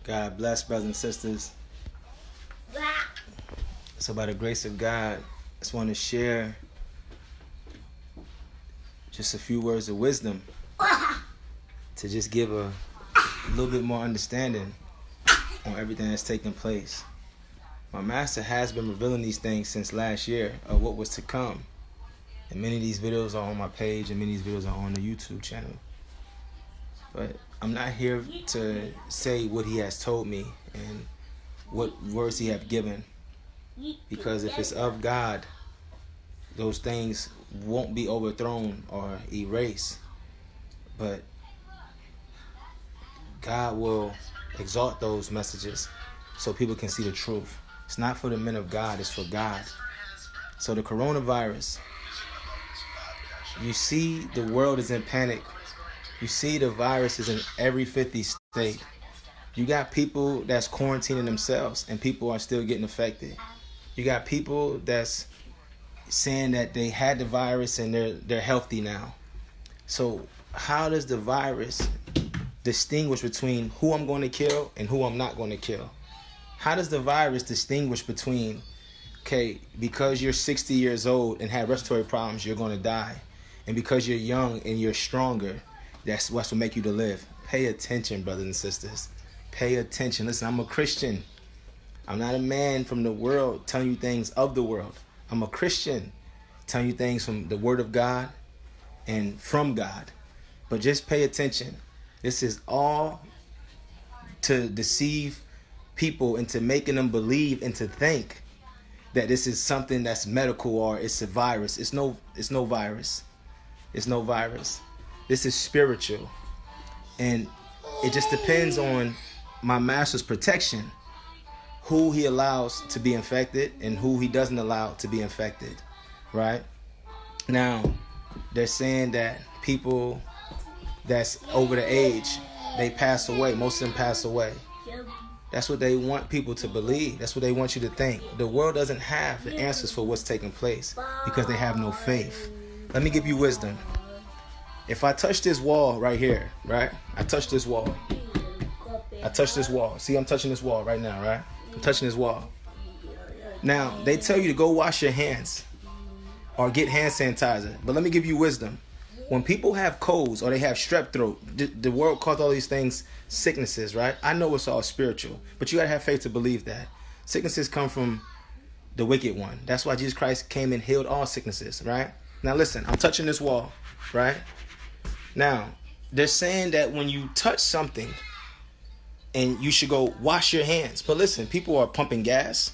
God bless, brothers and sisters. So by the grace of God, I just want to share just a few words of wisdom to just give a little bit more understanding on everything that's taking place. My master has been revealing these things since last year of what was to come. And many of these videos are on my page and many of these videos are on the YouTube channel. But I'm not here to say what he has told me and what words he have given. Because if it's of God, those things won't be overthrown or erased. But God will exalt those messages so people can see the truth. It's not for the men of God, it's for God. So the coronavirus, you see the world is in panic. You see the virus is in every 50 state. You got people that's quarantining themselves and people are still getting affected. You got people that's saying that they had the virus and they're healthy now. So how does the virus distinguish between who I'm going to kill and who I'm not going to kill? How does the virus distinguish between, okay, because you're 60 years old and have respiratory problems, you're going to die. And because you're young and you're stronger, that's what will make you to live. Pay attention, brothers and sisters. Pay attention. Listen, I'm a Christian. I'm not a man from the world telling you things of the world. I'm a Christian telling you things from the Word of God and from God. But just pay attention. This is all to deceive people into making them believe and to think that this is something that's medical or it's a virus. It's no virus. It's no virus. This is spiritual. And it just depends on my master's protection, who he allows to be infected and who he doesn't allow to be infected, right? Now, they're saying that people that's over the age, they pass away. Most of them pass away. That's what they want people to believe. That's what they want you to think. The world doesn't have the answers for what's taking place because they have no faith. Let me give you wisdom. If I touch this wall right here, right? I touch this wall. I touch this wall. See, I'm touching this wall right now, right? I'm touching this wall. Now, they tell you to go wash your hands or get hand sanitizer. But let me give you wisdom. When people have colds or they have strep throat, the world calls all these things sicknesses, right? I know it's all spiritual, but you got to have faith to believe that. Sicknesses come from the wicked one. That's why Jesus Christ came and healed all sicknesses, right? Now listen, I'm touching this wall, right? Now, they're saying that when you touch something and you should go wash your hands. But listen, people are pumping gas.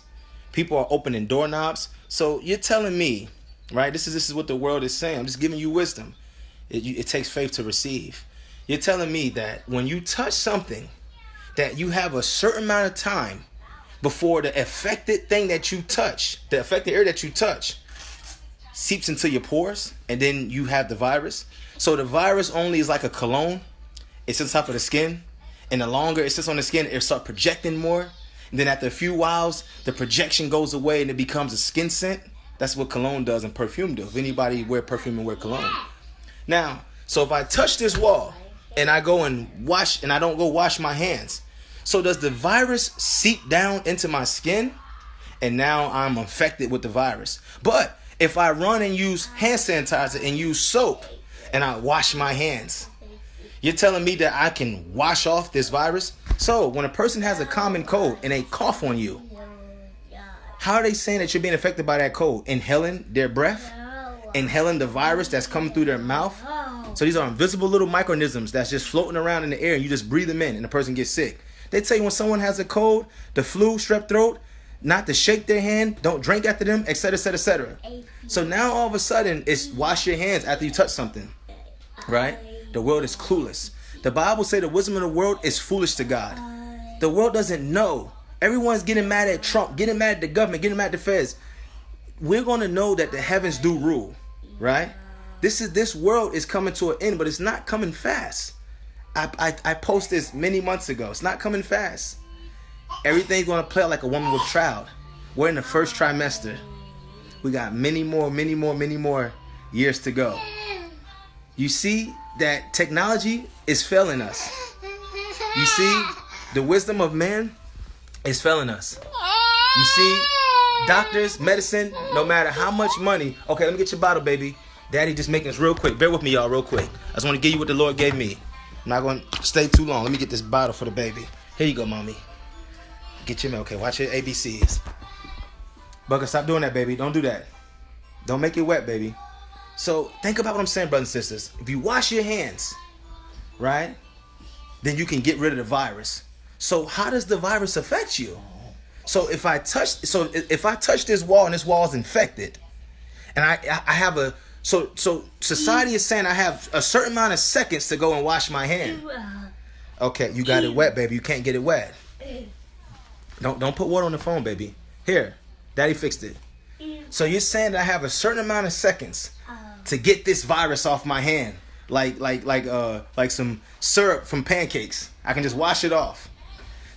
People are opening doorknobs. So you're telling me, right? This is what the world is saying. I'm just giving you wisdom. It takes faith to receive. You're telling me that when you touch something, that you have a certain amount of time before the affected thing that you touch, the affected area that you touch, seeps into your pores, and then you have the virus. So the virus only is like a cologne. It sits on top of the skin, and the longer it sits on the skin, it starts projecting more. And then after a few whiles, the projection goes away and it becomes a skin scent. That's what cologne does and perfume do. If anybody wear perfume and wear cologne. Now, so if I touch this wall and I go and wash, and I don't go wash my hands, so does the virus seep down into my skin? And now I'm infected with the virus. But if I run and use hand sanitizer and use soap and I wash my hands, you're telling me that I can wash off this virus? So when a person has a common cold and they cough on you, how are they saying that you're being affected by that cold? Inhaling their breath? Inhaling the virus that's coming through their mouth? So these are invisible little microorganisms that's just floating around in the air and you just breathe them in and the person gets sick. They tell you when someone has a cold, the flu, strep throat, not to shake their hand, don't drink after them, etc., etc., etc. So now all of a sudden it's wash your hands after you touch something, right? The world is clueless. The Bible says the wisdom of the world is foolish to God. The world doesn't know. Everyone's getting mad at Trump, getting mad at the government, getting mad at the feds. We're going to know that the heavens do rule, right? This world is coming to an end, but it's not coming fast. I posted this many months ago. It's not coming fast. Everything's going to play out like a woman with child. We're in the first trimester. We got many more years to go. You see that technology is failing us. You see The wisdom of man is failing us. You see, doctors, medicine, no matter how much money. Okay, let me get your bottle, baby. Daddy just making this real quick. Bear with me, y'all, real quick. I just want to give you what the Lord gave me. I'm not going to stay too long. Let me get this bottle for the baby. Here you go, mommy. Get your milk. Okay, watch your ABCs. Bugger, stop doing that, baby. Don't do that. Don't make it wet, baby. So think about what I'm saying, brothers and sisters. If you wash your hands, right, then you can get rid of the virus. So how does the virus affect you? So if I touch this wall and this wall is infected, and I have a so society is saying I have a certain amount of seconds to go and wash my hand. Okay, you got it wet, baby. You can't get it wet. Don't put water on the phone, baby. Here, Daddy fixed it. So you're saying that I have a certain amount of seconds to get this virus off my hand, like some syrup from pancakes. I can just wash it off.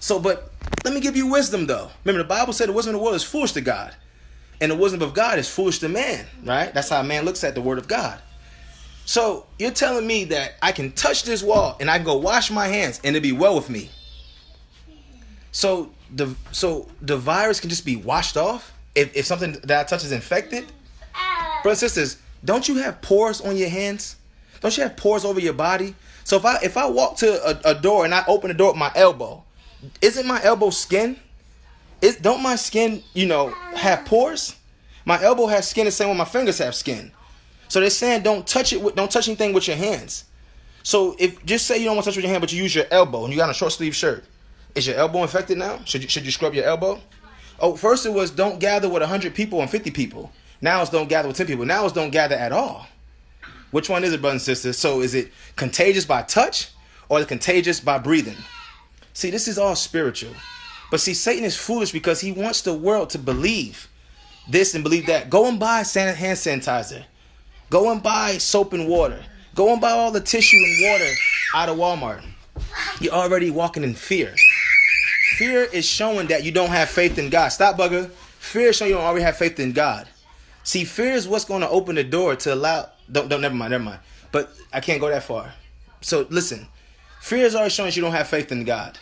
So, but let me give you wisdom, though. Remember, the Bible said the wisdom of the world is foolish to God, and the wisdom of God is foolish to man, right? That's how man looks at the word of God. So you're telling me that I can touch this wall and I can go wash my hands and it'll be well with me. So the virus can just be washed off if something that I touch is infected. Brothers and sisters, don't you have pores on your hands? Don't you have pores over your body? So if I walk to a door and I open the door with my elbow, isn't my elbow skin? Don't my skin, have pores? My elbow has skin the same way my fingers have skin. So they're saying don't touch anything with your hands. So if just say you don't want to touch with your hand, but you use your elbow and you got a short sleeve shirt, is your elbow infected now? Should you scrub your elbow? Oh, first it was don't gather with 100 people and 50 people. Now it's don't gather with 10 people. Now it's don't gather at all. Which one is it, brothers and sisters? So is it contagious by touch or is it contagious by breathing? See, this is all spiritual. But see, Satan is foolish because he wants the world to believe this and believe that. Go and buy hand sanitizer. Go and buy soap and water. Go and buy all the tissue and water out of Walmart. You're already walking in fear. Fear is showing that you don't have faith in God. Stop, bugger. Fear is showing you don't already have faith in God. See, fear is what's going to open the door to allow... Never mind. But I can't go that far. So listen. Fear is already showing you don't have faith in God.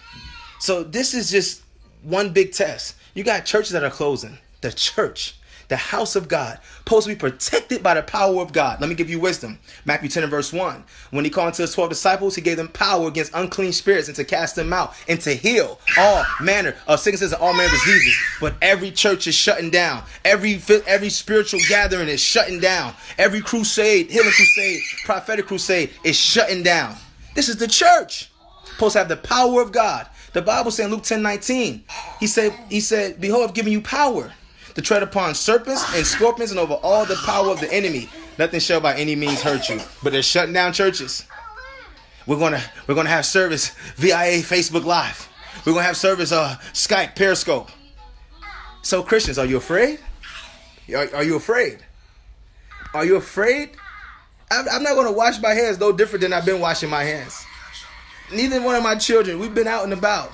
So this is just one big test. You got churches that are closing. The church, the house of God, supposed to be protected by the power of God. Let me give you wisdom. Matthew 10 and verse 1. When he called to his 12 disciples, he gave them power against unclean spirits and to cast them out and to heal all manner of sicknesses and all manner of diseases. But every church is shutting down. Every spiritual gathering is shutting down. Every crusade, healing crusade, prophetic crusade is shutting down. This is the church. Supposed to have the power of God. The Bible said in Luke 10:19, he said, behold, I've given you power to tread upon serpents and scorpions and over all the power of the enemy. Nothing shall by any means hurt you. But they're shutting down churches. We're gonna have service via Facebook Live. We're gonna have service Skype, Periscope. So Christians, are you afraid? Are you afraid? Are you afraid? I'm not gonna wash my hands no different than I've been washing my hands. Neither one of my children, we've been out and about.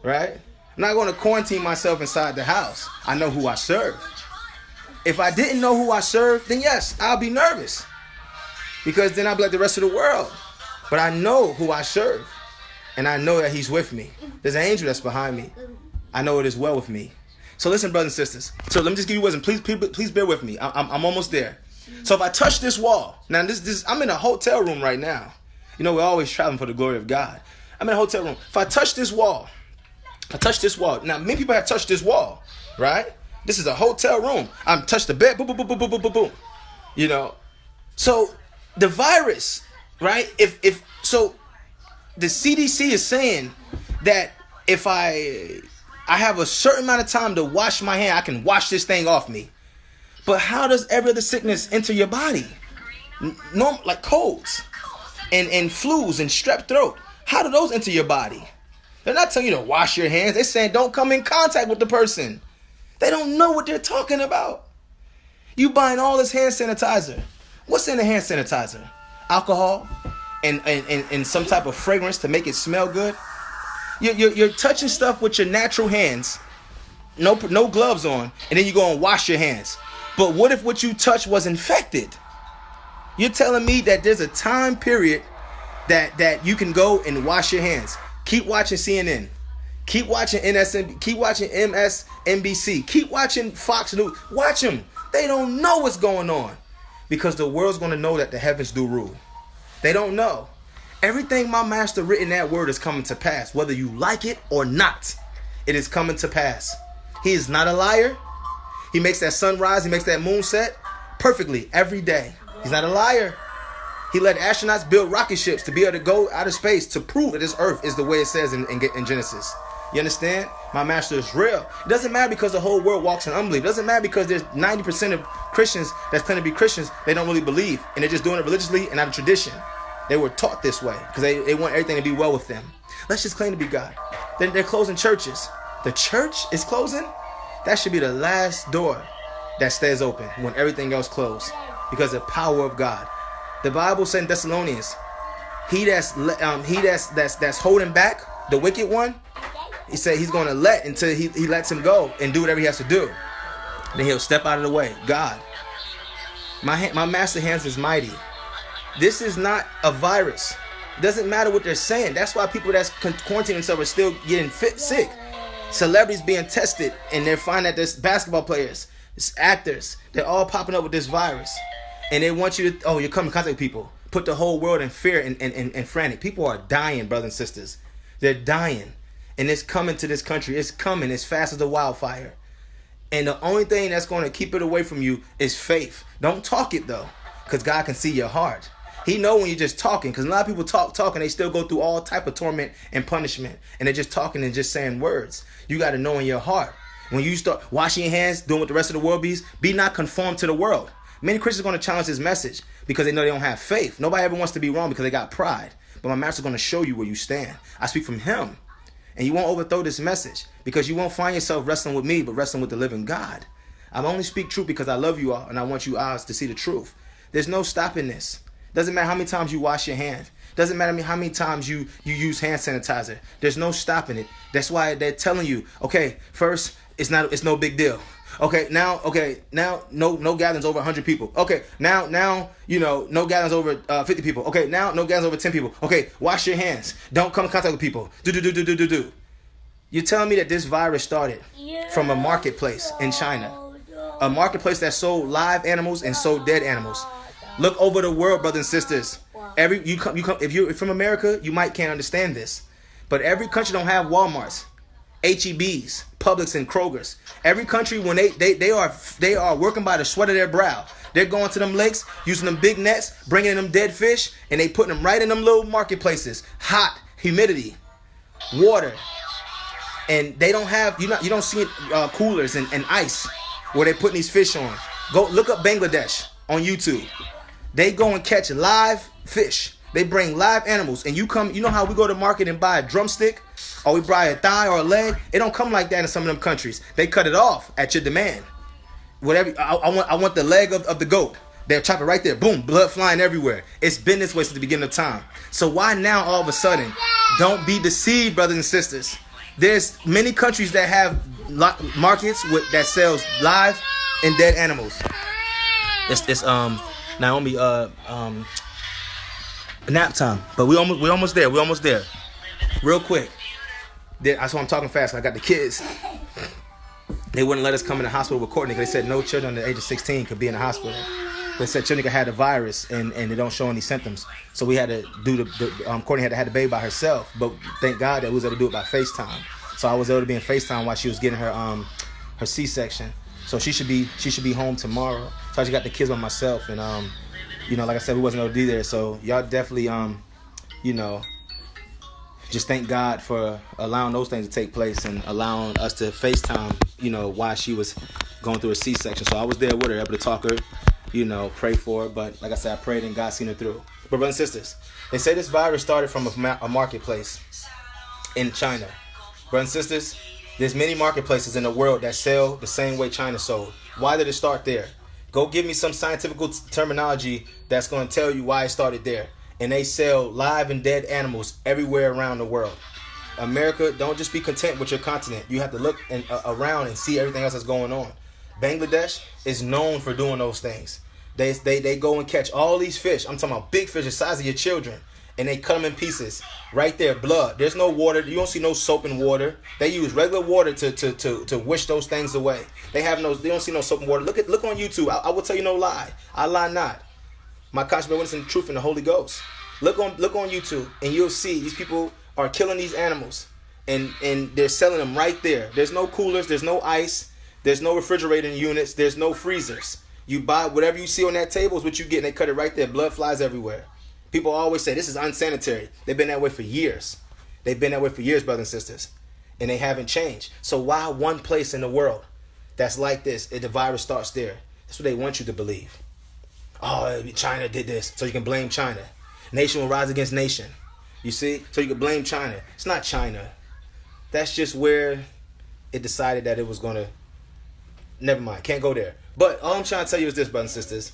Right? I'm not going to quarantine myself inside the house. I know who I serve. If I didn't know who I serve, then yes, I'll be nervous. Because then I'll be like the rest of the world. But I know who I serve. And I know that he's with me. There's an angel that's behind me. I know it is well with me. So listen, brothers and sisters. So let me just give you wisdom. Please bear with me. I'm almost there. So if I touch this wall. Now I'm in a hotel room right now. We're always traveling for the glory of God. I'm in a hotel room. If I touch this wall. Now, many people have touched this wall, right? This is a hotel room. I'm touched the bed. Boom, boom, boom, boom, boom, boom, boom. So the virus, right? So the CDC is saying that if I have a certain amount of time to wash my hand, I can wash this thing off me. But how does every other sickness enter your body? Like colds. And flus and strep throat. How do those enter your body? They're not telling you to wash your hands. They're saying don't come in contact with the person. They don't know what they're talking about. You buying all this hand sanitizer. What's in the hand sanitizer? Alcohol and some type of fragrance to make it smell good. You're touching stuff with your natural hands. No gloves on. And then you go and wash your hands. But what if what you touched was infected? You're telling me that there's a time period that you can go and wash your hands. Keep watching CNN. Keep watching keep watching MSNBC. Keep watching Fox News. Watch them. They don't know what's going on. Because the world's going to know that the heavens do rule. They don't know. Everything my master written in that word is coming to pass. Whether you like it or not, it is coming to pass. He is not a liar. He makes that sun rise. He makes that moon set perfectly every day. He's not a liar. He let astronauts build rocket ships to be able to go out of space to prove that this earth is the way it says in Genesis. You understand? My master is real. It doesn't matter because the whole world walks in unbelief. It doesn't matter because there's 90% of Christians that's claiming to be Christians. They don't really believe. And they're just doing it religiously and out of tradition. They were taught this way because they want everything to be well with them. Let's just claim to be God. They're closing churches. The church is closing? That should be the last door that stays open when everything else closed. Because the power of God. The Bible said in Thessalonians, he that's holding back the wicked one, he said he's going to let until he lets him go and do whatever he has to do. Then he'll step out of the way. God. My master hands is mighty. This is not a virus. It doesn't matter what they're saying. That's why people that's quarantining themselves are still getting sick. Celebrities being tested, and they're finding that there's basketball players, there's actors, they're all popping up with this virus. And they want you to, you're coming in contact with people. Put the whole world in fear and frantic. People are dying, brothers and sisters. They're dying. And it's coming to this country. It's coming as fast as a wildfire. And the only thing that's going to keep it away from you is faith. Don't talk it, though, because God can see your heart. He know when you're just talking, because a lot of people talk, and they still go through all type of torment and punishment. And they're just talking and just saying words. You got to know in your heart. When you start washing your hands, doing what the rest of the world be not conformed to the world. Many Christians are going to challenge this message because they know they don't have faith. Nobody ever wants to be wrong because they got pride. But my master's going to show you where you stand. I speak from him. And you won't overthrow this message because you won't find yourself wrestling with me, but wrestling with the living God. I only speak truth because I love you all and I want you eyes to see the truth. There's no stopping this. Doesn't matter how many times you wash your hands. Doesn't matter how many times you use hand sanitizer. There's no stopping it. That's why they're telling you, okay, first, it's no big deal. Now, no gatherings over 100 people. Okay, now, no gatherings over 50 people. Okay, now, no gatherings over 10 people. Okay, wash your hands. Don't come in contact with people. Do. You're telling me that this virus started from a marketplace in China. A marketplace that sold live animals and sold dead animals. Look over the world, brothers and sisters. If you're from America, you can't understand this. But every country don't have Walmarts, HEBs, Publix, and Krogers. Every country, when they are working by the sweat of their brow. They're going to them lakes, using them big nets, bringing in them dead fish, and they putting them right in them little marketplaces. Hot, humidity, water, and they don't have you don't see coolers and ice where they're putting these fish on. Go look up Bangladesh on YouTube. They go and catch live fish. They bring live animals, and you know how we go to market and buy a drumstick, or we buy a thigh or a leg. It don't come like that in some of them countries. They cut it off at your demand. Whatever I want the leg of the goat. They'll chop it right there. Boom, blood flying everywhere. It's been this way since the beginning of time. So why now all of a sudden? Don't be deceived, brothers and sisters. There's many countries that have markets that sells live and dead animals. It's Naomi nap time, but we almost there. Real quick. That's why I'm talking fast. I got the kids. They wouldn't let us come in the hospital with Courtney because they said no children under the age of 16 could be in the hospital. They said children could have the virus and they don't show any symptoms. So we had to do Courtney had to have the baby by herself. But thank God that we was able to do it by FaceTime. So I was able to be in FaceTime while she was getting her C-section. So she should be home tomorrow. So I just got the kids by myself, and like I said, we wasn't able to be there. So y'all definitely just thank God for allowing those things to take place and allowing us to FaceTime, while she was going through a C-section. So I was there with her, able to talk her, pray for her. But like I said, I prayed and God seen her through. But brothers and sisters, they say this virus started from a marketplace in China. Brothers and sisters, there's many marketplaces in the world that sell the same way China sold. Why did it start there? Go give me some scientific terminology that's going to tell you why it started there. And they sell live and dead animals everywhere around the world. America, don't just be content with your continent. You have to look around and see everything else that's going on. Bangladesh is known for doing those things. They go and catch all these fish. I'm talking about big fish the size of your children. and they cut them in pieces. Right there, blood. There's no water. You don't see no soap and water. They use regular water to wish those things away. They don't see no soap and water. Look on YouTube. I will tell you no lie. I lie not. My conscience bear witness in the truth and the Holy Ghost. Look on YouTube, and you'll see these people are killing these animals, and they're selling them right there. There's no coolers. There's no ice. There's no refrigerating units. There's no freezers. You buy whatever you see on that table is what you get, and they cut it right there. Blood flies everywhere. People always say this is unsanitary. They've been that way for years. They've been that way for years, brothers and sisters. And they haven't changed. So why one place in the world that's like this, the virus starts there? That's what they want you to believe. Oh, China did this, so you can blame China. Nation will rise against nation. You see? So you can blame China. It's not China. That's just where it decided that it was going to... Never mind. Can't go there. But all I'm trying to tell you is this, brothers and sisters.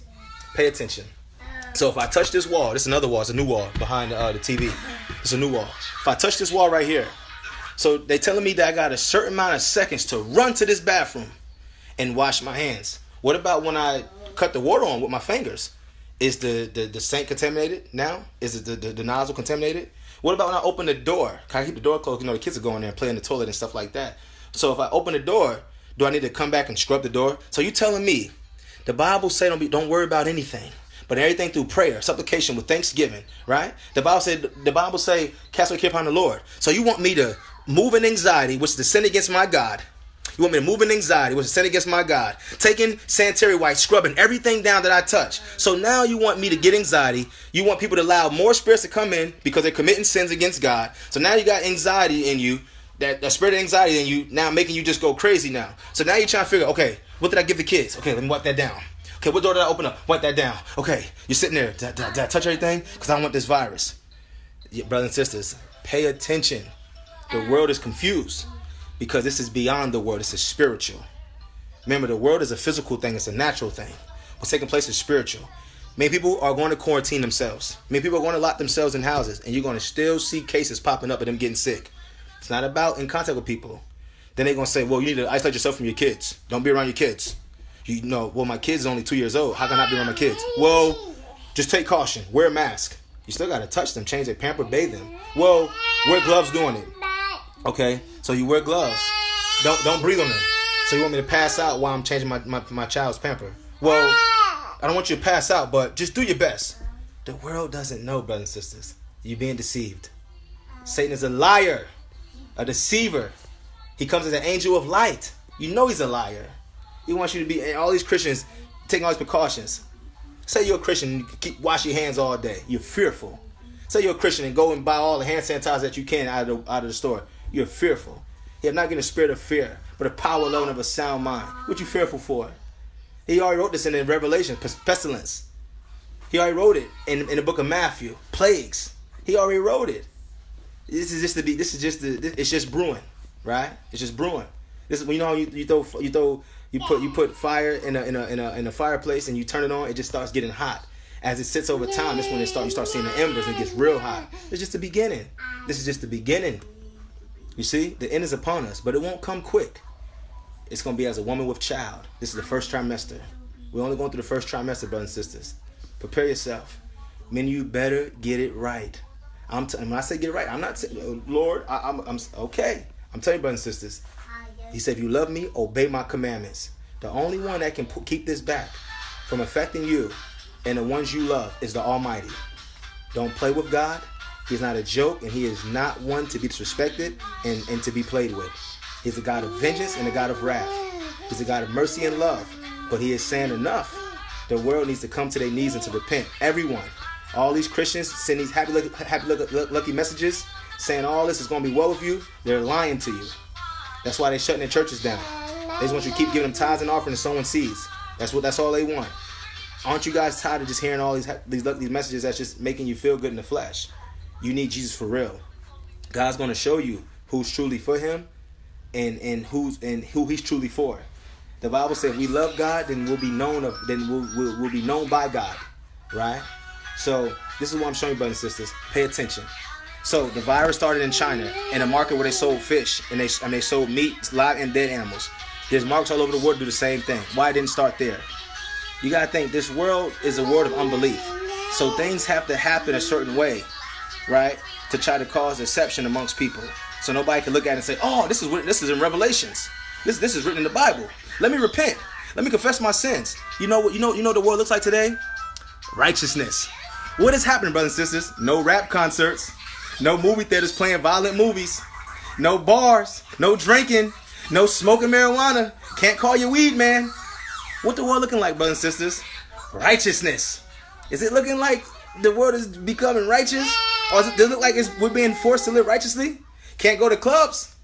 Pay attention. So if I touch this wall, this is another wall. It's a new wall behind the TV. It's a new wall. If I touch this wall right here, so they telling me that I got a certain amount of seconds to run to this bathroom and wash my hands. What about when I cut the water on with my fingers? Is the sink contaminated now? Is it the nozzle contaminated? What about when I open the door? Can I keep the door closed? You know, the kids are going there and playing in the toilet and stuff like that. So if I open the door, do I need to come back and scrub the door? So you telling me the Bible say don't worry about anything, but everything through prayer, supplication, with thanksgiving, right? The Bible say, cast your care upon the Lord. So you want me to move in anxiety, which is the sin against my God. You want me to move in anxiety, which is sin against my God. Taking sanitary wipes, scrubbing everything down that I touch. So now you want me to get anxiety. You want people to allow more spirits to come in because they're committing sins against God. So now you got anxiety in you, that spirit of anxiety in you, now making you just go crazy now. So now you're trying to figure, okay, what did I give the kids? Okay, let me wipe that down. Okay, what door did I open up? Wipe that down. Okay, you're sitting there. Did I touch everything? Because I don't want this virus. Yeah, brothers and sisters, pay attention. The world is confused because this is beyond the world. This is spiritual. Remember, the world is a physical thing. It's a natural thing. What's taking place is spiritual. Many people are going to quarantine themselves. Many people are going to lock themselves in houses, and you're going to still see cases popping up of them getting sick. It's not about in contact with people. Then they're going to say, well, you need to isolate yourself from your kids. Don't be around your kids. You know, well, my kid's only 2 years old. How can I not be around my kids? Well, just take caution. Wear a mask. You still got to touch them, change their pamper, bathe them. Well, wear gloves doing it. Okay, so you wear gloves. Don't breathe on them. So you want me to pass out while I'm changing my child's pamper? Well, I don't want you to pass out, but just do your best. The world doesn't know, brothers and sisters. You're being deceived. Satan is a liar, a deceiver. He comes as an angel of light. You know he's a liar. He wants you to be, all these Christians taking all these precautions. Say you're a Christian and you keep wash your hands all day. You're fearful. Say you're a Christian and go and buy all the hand sanitizer that you can out of the store. You're fearful. You have not getting a spirit of fear, but a power alone of a sound mind. What you fearful for? He already wrote this in Revelation, pestilence. He already wrote it in the book of Matthew, plagues. He already wrote it. It's just brewing, right? It's just brewing. This is, you know, you put fire in a fireplace and you turn it on, it just starts getting hot. As it sits over time, that's when you start seeing the embers and it gets real hot. It's just the beginning. This is just the beginning. You see, the end is upon us, but it won't come quick. It's going to be as a woman with child. This is the first trimester. We're only going through the first trimester, brothers and sisters. Prepare yourself. Men, you better get it right. When I say get it right, I'm not saying, Lord, I'm okay. I'm telling you, brothers and sisters. He said, if you love me, obey my commandments. The only one that can keep this back from affecting you and the ones you love is the Almighty. Don't play with God. He's not a joke, and he is not one to be disrespected and to be played with. He's a God of vengeance and a God of wrath. He's a God of mercy and love. But he is saying enough. The world needs to come to their knees and to repent. Everyone. All these Christians send these happy lucky messages saying all this is going to be well with you. They're lying to you. That's why they're shutting their churches down. They just want you to keep giving them tithes and offerings and sowing seeds. That's all they want. Aren't you guys tired of just hearing all these messages that's just making you feel good in the flesh? You need Jesus for real. God's going to show you who's truly for him and who he's truly for. The Bible said if we love God, then we'll be known we'll be known by God. Right? So this is what I'm showing you, brothers and sisters. Pay attention. So the virus started in China, in a market where they sold fish and they sold meat, live and dead animals. There's markets all over the world do the same thing. Why it didn't start there? You gotta think this world is a world of unbelief. So things have to happen a certain way right? To try to cause deception amongst people, so nobody can look at it and say, "Oh, this is in Revelations. This is written in the Bible. Let me repent. Let me confess my sins." You know what? You know the world looks like today? Righteousness. What is happening, brothers and sisters? No rap concerts, no movie theaters playing violent movies, no bars, no drinking, no smoking marijuana. Can't call you weed, man. What the world looking like, brothers and sisters? Righteousness. Is it looking like the world is becoming righteous? Or does it look like we're being forced to live righteously? Can't go to clubs.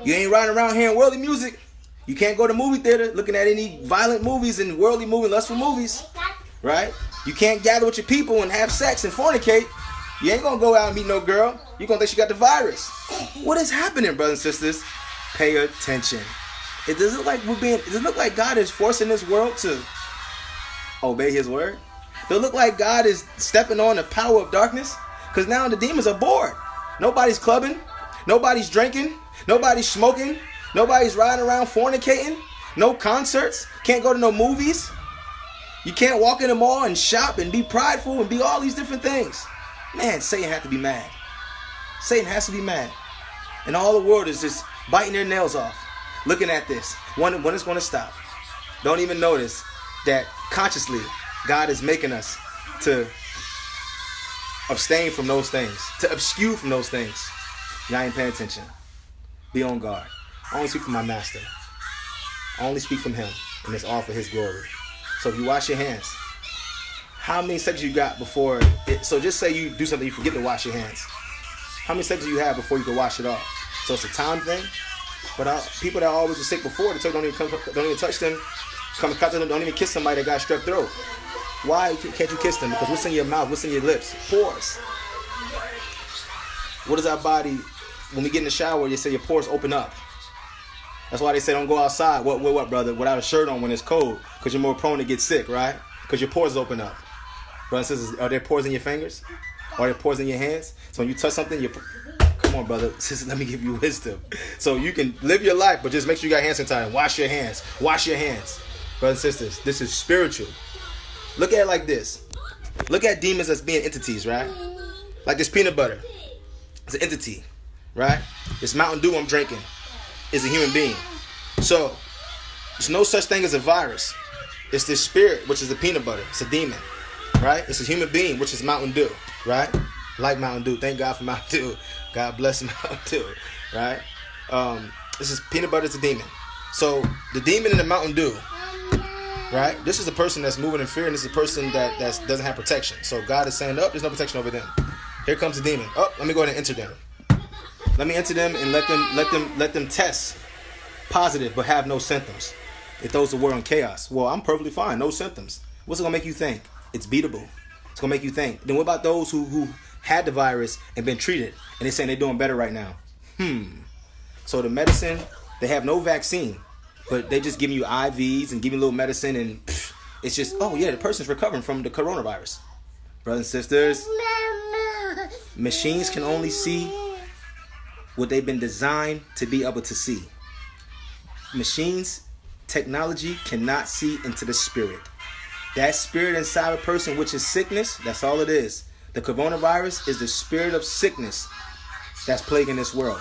You ain't riding around hearing worldly music. You can't go to movie theater looking at any violent movies and worldly movies, lustful movies. Right? You can't gather with your people and have sex and fornicate. You ain't gonna go out and meet no girl. You're gonna think she got the virus. What is happening, brothers and sisters? Pay attention. Does it look like God is forcing this world to obey his word? Does it look like God is stepping on the power of darkness? Because now the demons are bored. Nobody's clubbing. Nobody's drinking. Nobody's smoking. Nobody's riding around fornicating. No concerts. Can't go to no movies. You can't walk in the mall and shop and be prideful and be all these different things. Man, Satan has to be mad. Satan has to be mad. And all the world is just biting their nails off, looking at this. When it's going to stop. Don't even notice that consciously God is making us to abstain from those things, to eschew from those things. Y'all ain't paying attention. Be on guard. I only speak from my master. I only speak from him, and it's all for his glory. So if you wash your hands, how many seconds you got before it? So just say you do something, you forget to wash your hands. How many seconds do you have before you can wash it off? So it's a time thing. But people that always were sick before, don't even touch them. Come cut them. Don't even kiss somebody that got strep throat. Why can't you kiss them? Because what's in your mouth? What's in your lips? Pores. What is our body? When we get in the shower, they say your pores open up. That's why they say don't go outside. What, brother? Without a shirt on when it's cold, because you're more prone to get sick, right? Because your pores open up. Brothers and sisters, are there pores in your fingers? Are there pores in your hands? So when you touch something, come on, brother. Sister, let me give you wisdom. So you can live your life, but just make sure you got hand sanitizer. Wash your hands. Wash your hands. Brothers and sisters, this is spiritual. Look at it like this. Look at demons as being entities, right? Like this peanut butter. It's an entity, right? This Mountain Dew I'm drinking is a human being. So there's no such thing as a virus. It's this spirit, which is the peanut butter. It's a demon, right? It's a human being, which is Mountain Dew, right? Like Mountain Dew. Thank God for Mountain Dew. God bless Mountain Dew, right? This is peanut butter. It's a demon. So the demon in the Mountain Dew, right? This is a person that's moving in fear, and this is a person that doesn't have protection. So God is saying, there's no protection over them. Here comes the demon. Let me go ahead and enter them. Let me enter them and let them test positive but have no symptoms. It throws the world in chaos. Well, I'm perfectly fine, no symptoms. What's it gonna make you think? It's beatable. It's gonna make you think. Then what about those who had the virus and been treated and they're saying they're doing better right now? So the medicine, they have no vaccine, but they just giving you IVs and giving you a little medicine, and it's just, the person's recovering from the coronavirus. Brothers and sisters, machines can only see what they've been designed to be able to see. Machines, technology cannot see into the spirit. That spirit inside a person, which is sickness, that's all it is. The coronavirus is the spirit of sickness that's plaguing this world,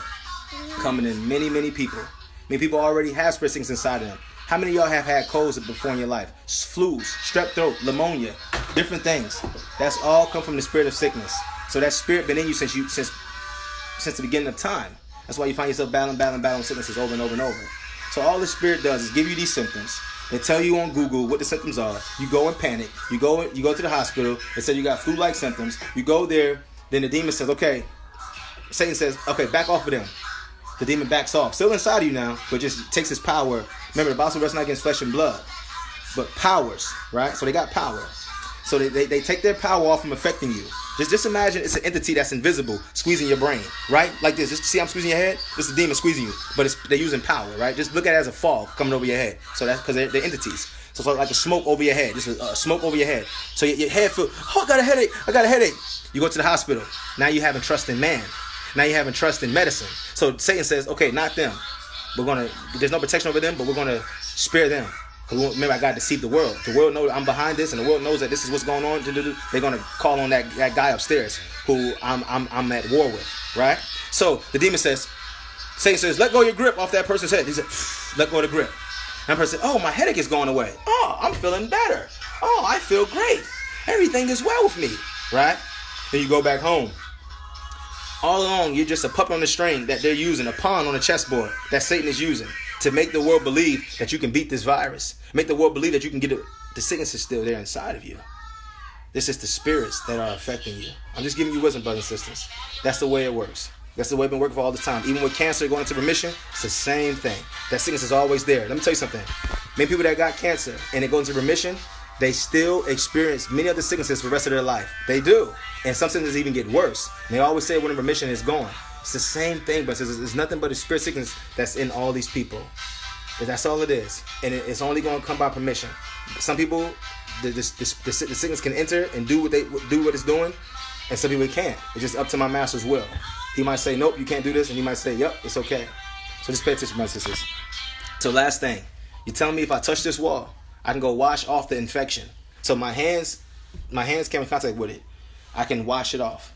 coming in many, many people. Many people already have spirit sickness inside of them. How many of y'all have had colds before in your life? Flus, strep throat, pneumonia, different things. That's all come from the spirit of sickness. So that spirit been in you since the beginning of time. That's why you find yourself battling sicknesses over and over and over. So all the spirit does is give you these symptoms. They tell you on Google what the symptoms are. You go and panic. You go to the hospital. They say you got flu-like symptoms. You go there. Then the demon says, okay. Satan says, okay, back off of them. The demon backs off. Still inside of you now, but just takes his power. Remember, the Bible rests not against flesh and blood, but powers, right? So they got power. So they take their power off from affecting you. Just imagine it's an entity that's invisible squeezing your brain, right? Like this. Just see I'm squeezing your head? This is a demon squeezing you, but they're using power, right? Just look at it as a fog coming over your head. So that's because they're entities. So it's like a smoke over your head. Just a smoke over your head. So your head feels, I got a headache. You go to the hospital. Now you having trust in man. Now you having trust in medicine. So Satan says, okay, not them. There's no protection over them, but we're going to spare them. Because remember, I got to deceive the world. The world knows I'm behind this, and the world knows that this is what's going on. They're gonna call on that guy upstairs who I'm at war with, right? So the demon says, Satan says, let go of your grip off that person's head. He said, let go of the grip. And the person said, oh, my headache is going away. Oh, I'm feeling better. Oh, I feel great. Everything is well with me, right? Then you go back home. All along, you're just a puppet on the string that they're using, a pawn on a chessboard that Satan is using to make the world believe that you can beat this virus. Make the world believe that you can get it. The sickness is still there inside of you. This is the spirits that are affecting you. I'm just giving you wisdom, brothers and sisters. That's the way it works. That's the way it's been working for all the time. Even with cancer going into remission, it's the same thing. That sickness is always there. Let me tell you something. Many people that got cancer and it goes into remission, they still experience many other sicknesses for the rest of their life. They do. And some sicknesses even get worse. And they always say when remission is gone. It's the same thing, but it's nothing but a spirit sickness that's in all these people. That's all it is. And it's only going to come by permission. Some people, the sickness can enter and do what it's doing, and some people it can't. It's just up to my master's will. He might say, nope, you can't do this, and he might say, yep, it's okay. So just pay attention, my sisters. So last thing, you're telling me if I touch this wall, I can go wash off the infection. So my hands came in contact with it. I can wash it off,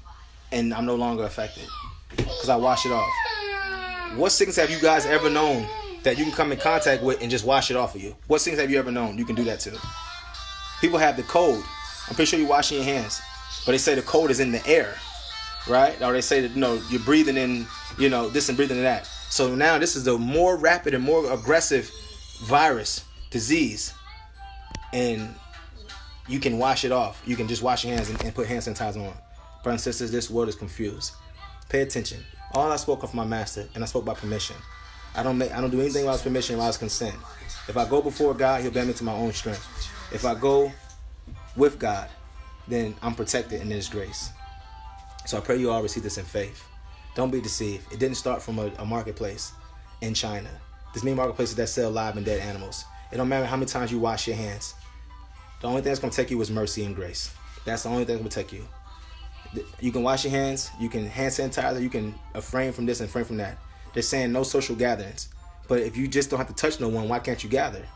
and I'm no longer affected because I wash it off. What sickness have you guys ever known that you can come in contact with and just wash it off of you? What sickness have you ever known you can do that to? People have the cold. I'm pretty sure you're washing your hands, but they say the cold is in the air, right? Or they say that you're breathing in this and breathing in that. So now this is the more rapid and more aggressive virus disease, and you can wash it off. You can just wash your hands and put hand sanitizer on. Brothers and sisters, this world is confused. Pay attention. All I spoke of my master, and I spoke by permission. I don't do anything without his permission, without his consent. If I go before God, he'll bear me to my own strength. If I go with God, then I'm protected in his grace. So I pray you all receive this in faith. Don't be deceived. It didn't start from a marketplace in China. There's many marketplaces that sell live and dead animals. It don't matter how many times you wash your hands. The only thing that's going to take you is mercy and grace. That's the only thing that's going to take you. You can wash your hands. You can hand sanitizer. You can refrain from this and refrain from that. They're saying no social gatherings. But if you just don't have to touch no one, why can't you gather?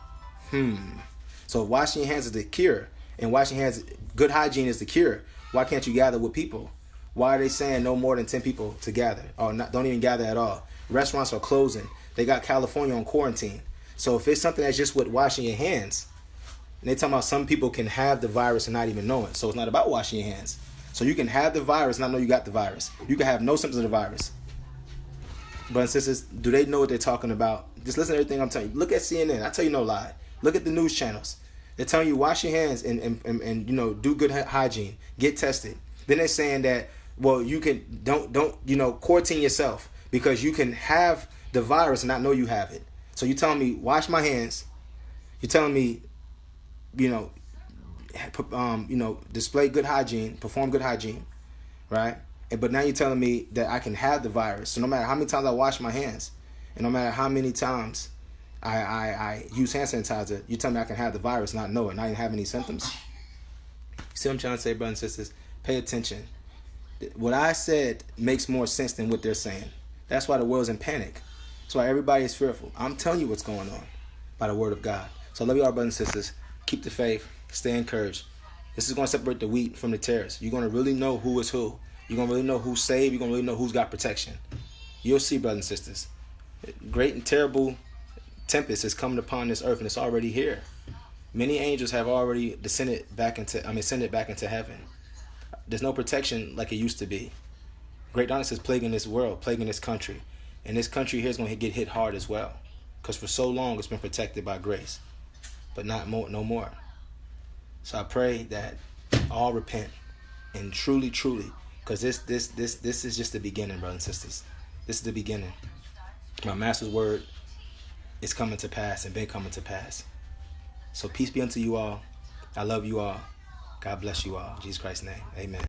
So washing your hands is the cure. And washing hands, good hygiene is the cure. Why can't you gather with people? Why are they saying no more than 10 people to gather? Or don't even gather at all? Restaurants are closing. They got California on quarantine. So if it's something that's just with washing your hands, and they're talking about some people can have the virus and not even know it. So it's not about washing your hands. So you can have the virus and not know you got the virus. You can have no symptoms of the virus. Brothers and sisters, do they know what they're talking about? Just listen to everything I'm telling you. Look at CNN. I tell you no lie. Look at the news channels. They're telling you wash your hands and do good hygiene. Get tested. Then they're saying that, well, you can don't quarantine yourself because you can have the virus and not know you have it. So you're telling me wash my hands. You're telling me, display good hygiene, perform good hygiene, right? But now you're telling me that I can have the virus. So no matter how many times I wash my hands, and no matter how many times I use hand sanitizer, you tell me I can have the virus, not know it, not even have any symptoms. You see what I'm trying to say, brothers and sisters? Pay attention. What I said makes more sense than what they're saying. That's why the world's in panic. That's why everybody is fearful. I'm telling you what's going on by the word of God. So I love you all, brothers and sisters. Keep the faith. Stay encouraged. This is going to separate the wheat from the tares. You're going to really know who is who. You're going to really know who's saved. You're going to really know who's got protection. You'll see, brothers and sisters. Great and terrible tempest is coming upon this earth, and it's already here. Many angels have already ascended back into heaven. There's no protection like it used to be. Great darkness is plaguing this world, plaguing this country. And this country here is going to get hit hard as well. Because for so long it's been protected by grace. But no more. So I pray that all repent and truly, because this is just the beginning, brothers and sisters. This is the beginning. My master's word is coming to pass and been coming to pass. So peace be unto you all. I love you all. God bless you all. In Jesus Christ's name. Amen.